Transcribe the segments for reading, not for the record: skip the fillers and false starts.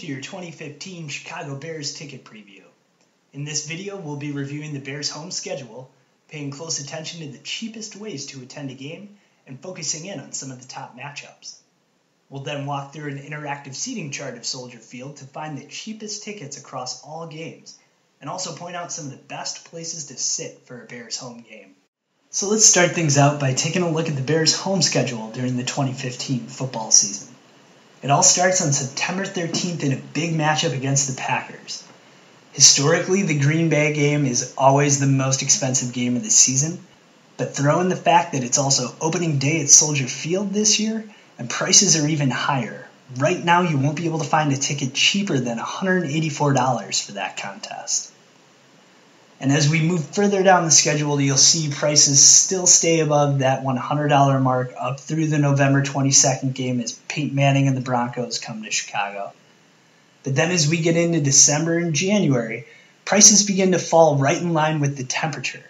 to your 2015 Chicago Bears ticket preview. In this video, we'll be reviewing the Bears' home schedule, paying close attention to the cheapest ways to attend a game, and focusing in on some of the top matchups. We'll then walk through an interactive seating chart of Soldier Field to find the cheapest tickets across all games, and also point out some of the best places to sit for a Bears home game. So let's start things out by taking a look at the Bears' home schedule during the 2015 football season. It all starts on September 13th in a big matchup against the Packers. Historically, the Green Bay game is always the most expensive game of the season, but throw in the fact that it's also opening day at Soldier Field this year, and prices are even higher. Right now, you won't be able to find a ticket cheaper than $184 for that contest. And as we move further down the schedule, you'll see prices still stay above that $100 mark up through the November 22nd game as Peyton Manning and the Broncos come to Chicago. But then as we get into December and January, prices begin to fall right in line with the temperature.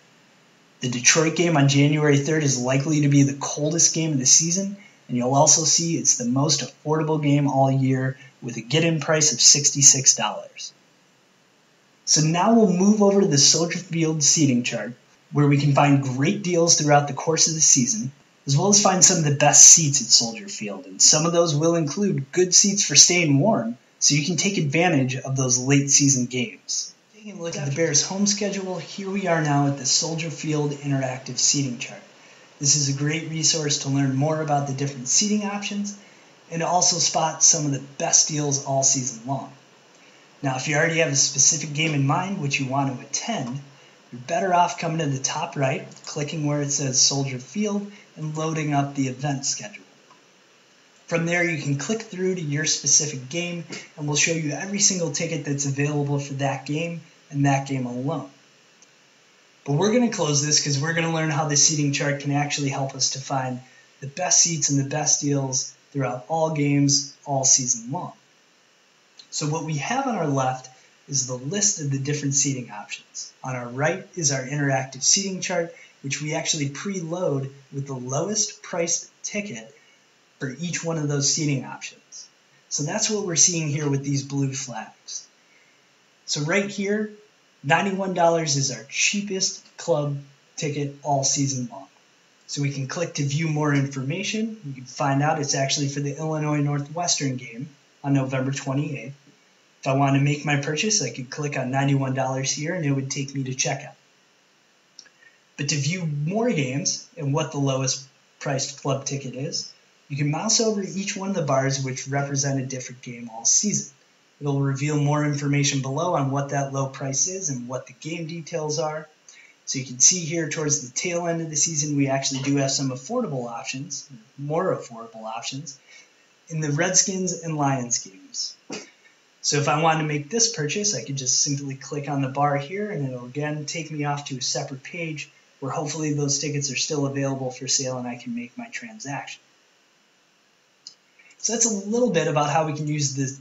The Detroit game on January 3rd is likely to be the coldest game of the season, and you'll also see it's the most affordable game all year with a get-in price of $66. So now we'll move over to the Soldier Field seating chart, where we can find great deals throughout the course of the season, as well as find some of the best seats at Soldier Field, and some of those will include good seats for staying warm, so you can take advantage of those late season games. Taking a look at the Bears' home schedule, here we are now at the Soldier Field interactive seating chart. This is a great resource to learn more about the different seating options, and to also spot some of the best deals all season long. Now, if you already have a specific game in mind which you want to attend, you're better off coming to the top right, clicking where it says Soldier Field, and loading up the event schedule. From there, you can click through to your specific game, and we'll show you every single ticket that's available for that game and that game alone. But we're going to close this because we're going to learn how the seating chart can actually help us to find the best seats and the best deals throughout all games all season long. So what we have on our left is the list of the different seating options. On our right is our interactive seating chart, which we actually preload with the lowest priced ticket for each one of those seating options. So that's what we're seeing here with these blue flags. So right here, $91 is our cheapest club ticket all season long. So we can click to view more information. We can find out it's actually for the Illinois Northwestern game on November 28th. If I wanted to make my purchase, I could click on $91 here and it would take me to checkout. But to view more games and what the lowest priced club ticket is, you can mouse over each one of the bars which represent a different game all season. It'll reveal more information below on what that low price is and what the game details are. So you can see here towards the tail end of the season, we actually do have some affordable options, more affordable options, in the Redskins and Lions games. So if I wanted to make this purchase, I could just simply click on the bar here and it'll again take me off to a separate page where hopefully those tickets are still available for sale and I can make my transaction. So that's a little bit about how we can use the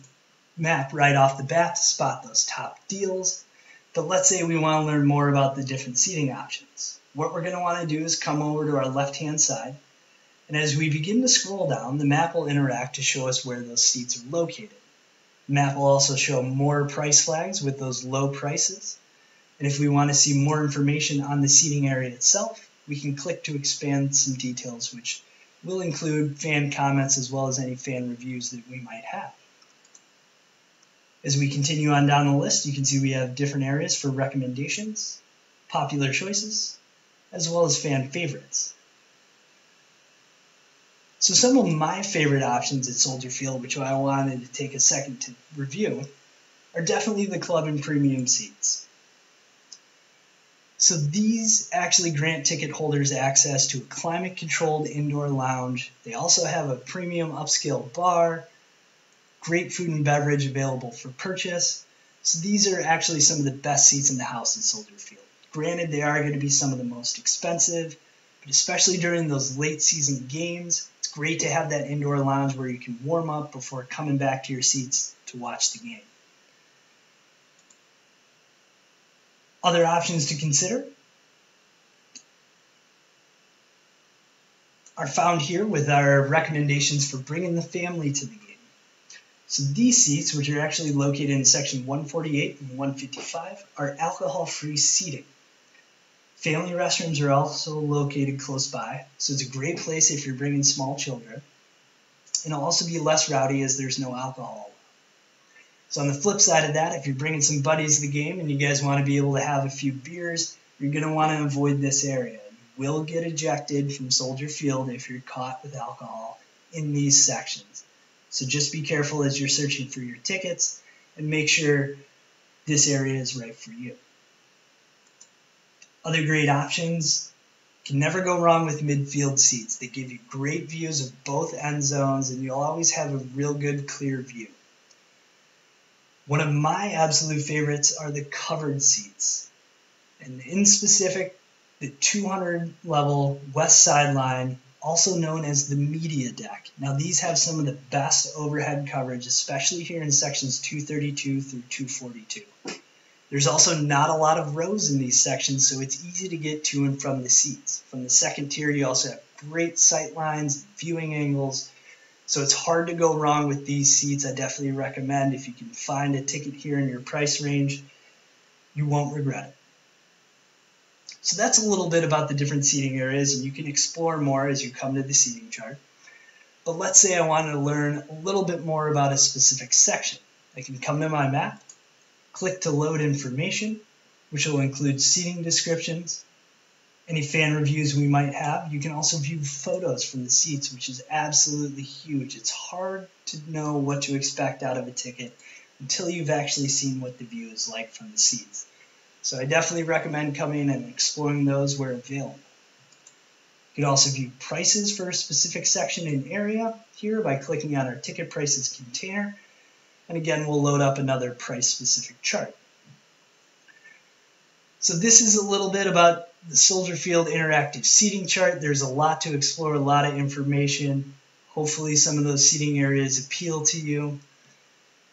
map right off the bat to spot those top deals. But let's say we want to learn more about the different seating options. What we're going to want to do is come over to our left-hand side, and as we begin to scroll down, the map will interact to show us where those seats are located. The map will also show more price flags with those low prices. And if we want to see more information on the seating area itself, we can click to expand some details, which will include fan comments as well as any fan reviews that we might have. As we continue on down the list, you can see we have different areas for recommendations, popular choices, as well as fan favorites. So some of my favorite options at Soldier Field, which I wanted to take a second to review, are definitely the club and premium seats. So these actually grant ticket holders access to a climate-controlled indoor lounge. They also have a premium upscale bar, great food and beverage available for purchase. So these are actually some of the best seats in the house at Soldier Field. Granted, they are going to be some of the most expensive, but especially during those late season games, it's great to have that indoor lounge where you can warm up before coming back to your seats to watch the game. Other options to consider are found here with our recommendations for bringing the family to the game. So these seats, which are actually located in section 148 and 155, are alcohol-free seating. Family restrooms are also located close by, so it's a great place if you're bringing small children. And it'll also be less rowdy as there's no alcohol. So on the flip side of that, if you're bringing some buddies to the game and you guys want to be able to have a few beers, you're going to want to avoid this area. You will get ejected from Soldier Field if you're caught with alcohol in these sections. So just be careful as you're searching for your tickets and make sure this area is right for you. Other great options, can never go wrong with midfield seats. They give you great views of both end zones and you'll always have a real good clear view. One of my absolute favorites are the covered seats. And in specific, the 200 level west sideline, also known as the media deck. Now these have some of the best overhead coverage, especially here in sections 232 through 242. There's also not a lot of rows in these sections, so it's easy to get to and from the seats. From the second tier, you also have great sight lines, viewing angles, so it's hard to go wrong with these seats. I definitely recommend if you can find a ticket here in your price range, you won't regret it. So that's a little bit about the different seating areas, and you can explore more as you come to the seating chart. But let's say I wanted to learn a little bit more about a specific section. I can come to my map, click to load information, which will include seating descriptions, any fan reviews we might have. You can also view photos from the seats, which is absolutely huge. It's hard to know what to expect out of a ticket until you've actually seen what the view is like from the seats. So I definitely recommend coming and exploring those where available. You can also view prices for a specific section and area here by clicking on our ticket prices container. And again, we'll load up another price-specific chart. So this is a little bit about the Soldier Field interactive seating chart. There's a lot to explore, a lot of information. Hopefully some of those seating areas appeal to you.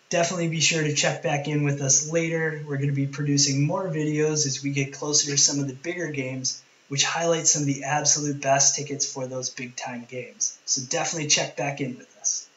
Definitely be sure to check back in with us later. We're going to be producing more videos as we get closer to some of the bigger games, which highlight some of the absolute best tickets for those big-time games. So definitely check back in with us.